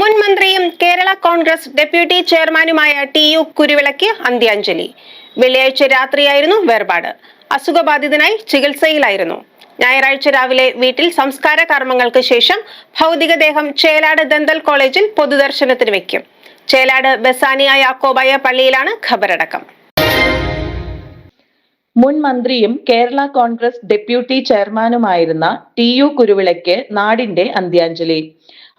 മുൻ മന്ത്രിയും കേരള കോൺഗ്രസ് ഡെപ്യൂട്ടി ചെയർമാനുമായ ടി.യു. കുരുവിളയ്ക്ക് അന്ത്യാഞ്ജലി. വെള്ളിയാഴ്ച രാത്രിയായിരുന്നു വേർപാട്. അസുഖബാധിതനായി ചികിത്സയിലായിരുന്നു. ഞായറാഴ്ച രാവിലെ വീട്ടിൽ സംസ്കാര കർമ്മങ്ങൾക്ക് ശേഷം ഭൗതികദേഹം ചേലാട് ദന്തൽ കോളേജിൽ പൊതുദർശനത്തിന് വയ്ക്കും. ചേലാട് ബസാനിയ യാക്കോബായ പള്ളിയിലാണ് ഖബറടക്കം. മുൻ മന്ത്രിയും കേരള കോൺഗ്രസ് ഡെപ്യൂട്ടി ചെയർമാനുമായിരുന്ന ടി.യു. കുരുവിളയ്ക്ക് നാടിന്റെ അന്ത്യാഞ്ജലി.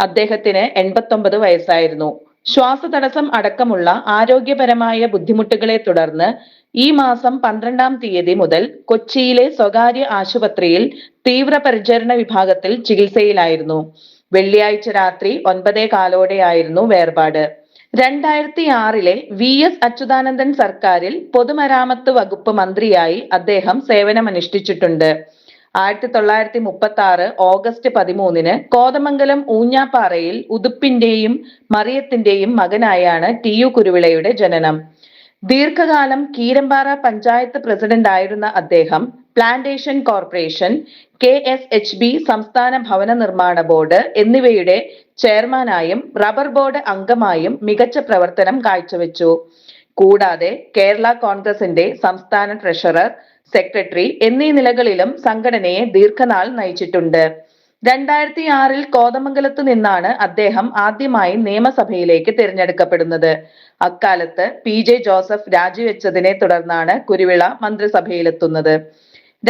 അദ്ദേഹത്തിന് 89 വയസ്സായിരുന്നു. ശ്വാസതടസ്സം അടക്കമുള്ള ആരോഗ്യപരമായ ബുദ്ധിമുട്ടുകളെ തുടർന്ന് ഈ മാസം 12-ാം തീയതി മുതൽ കൊച്ചിയിലെ സ്വകാര്യ ആശുപത്രിയിൽ തീവ്രപരിചരണ വിഭാഗത്തിൽ ചികിത്സയിലായിരുന്നു. വെള്ളിയാഴ്ച രാത്രി 9:15 വേർപാട്. 2006-ലെ വി.എസ്. അച്യുതാനന്ദൻ സർക്കാരിൽ പൊതുമരാമത്ത് വകുപ്പ് മന്ത്രിയായി അദ്ദേഹം സേവനമനുഷ്ഠിച്ചിട്ടുണ്ട്. 1936 ഓഗസ്റ്റ് 13 കോതമംഗലം ഊഞ്ഞാപ്പാറയിൽ ഉതുപ്പിന്റെയും മറിയത്തിന്റെയും മകനായാണ് ടി.യു. കുരുവിളയുടെ ജനനം. ദീർഘകാലം കീരമ്പാറ പഞ്ചായത്ത് പ്രസിഡന്റായിരുന്ന അദ്ദേഹം പ്ലാന്റേഷൻ കോർപ്പറേഷൻ, കെ.എസ്.എച്ച്.ബി. സംസ്ഥാന ഭവന നിർമ്മാണ ബോർഡ് എന്നിവയുടെ ചെയർമാനായും റബ്ബർ ബോർഡ് അംഗമായും മികച്ച പ്രവർത്തനം കാഴ്ചവെച്ചു. കൂടാതെ കേരള കോൺഗ്രസിന്റെ സംസ്ഥാന ട്രഷറർ, സെക്രട്ടറി എന്നീ നിലകളിലും സംഘടനയെ ദീർഘനാൾ നയിച്ചിട്ടുണ്ട്. 2006-ൽ കോതമംഗലത്ത് നിന്നാണ് അദ്ദേഹം ആദ്യമായി നിയമസഭയിലേക്ക് തിരഞ്ഞെടുക്കപ്പെടുന്നത്. അക്കാലത്ത് പി.ജെ. ജോസഫ് രാജിവെച്ചതിനെ തുടർന്നാണ് കുരുവിള മന്ത്രിസഭയിലെത്തുന്നത്.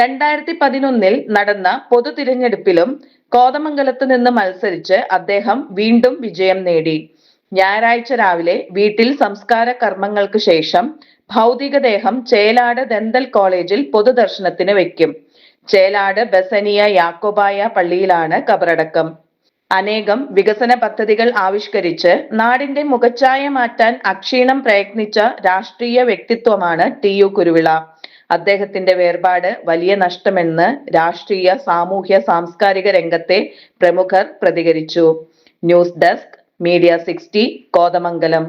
2011-ൽ നടന്ന പൊതു തിരഞ്ഞെടുപ്പിലും കോതമംഗലത്ത് നിന്ന് മത്സരിച്ച് അദ്ദേഹം വീണ്ടും വിജയം നേടി. ഞായറാഴ്ച രാവിലെ വീട്ടിൽ സംസ്കാര കർമ്മങ്ങൾക്ക് ശേഷം ഭൗതികദേഹം ചേലാട് ദന്തൽ കോളേജിൽ പൊതുദർശനത്തിന് വയ്ക്കും. ചേലാട് ബസനിയ യാക്കോബായ പള്ളിയിലാണ് ഖബറടക്കം. അനേകം വികസന പദ്ധതികൾ ആവിഷ്കരിച്ച് നാടിന്റെ മുഖച്ഛായ മാറ്റാൻ അക്ഷീണം പ്രയത്നിച്ച രാഷ്ട്രീയ വ്യക്തിത്വമാണ് ടി.യു. കുരുവിള. അദ്ദേഹത്തിന്റെ വേർപാട് വലിയ നഷ്ടമെന്ന് രാഷ്ട്രീയ, സാമൂഹ്യ, സാംസ്കാരിക രംഗത്തെ പ്രമുഖർ പ്രതികരിച്ചു. News desk, media 60, Kothamangalam.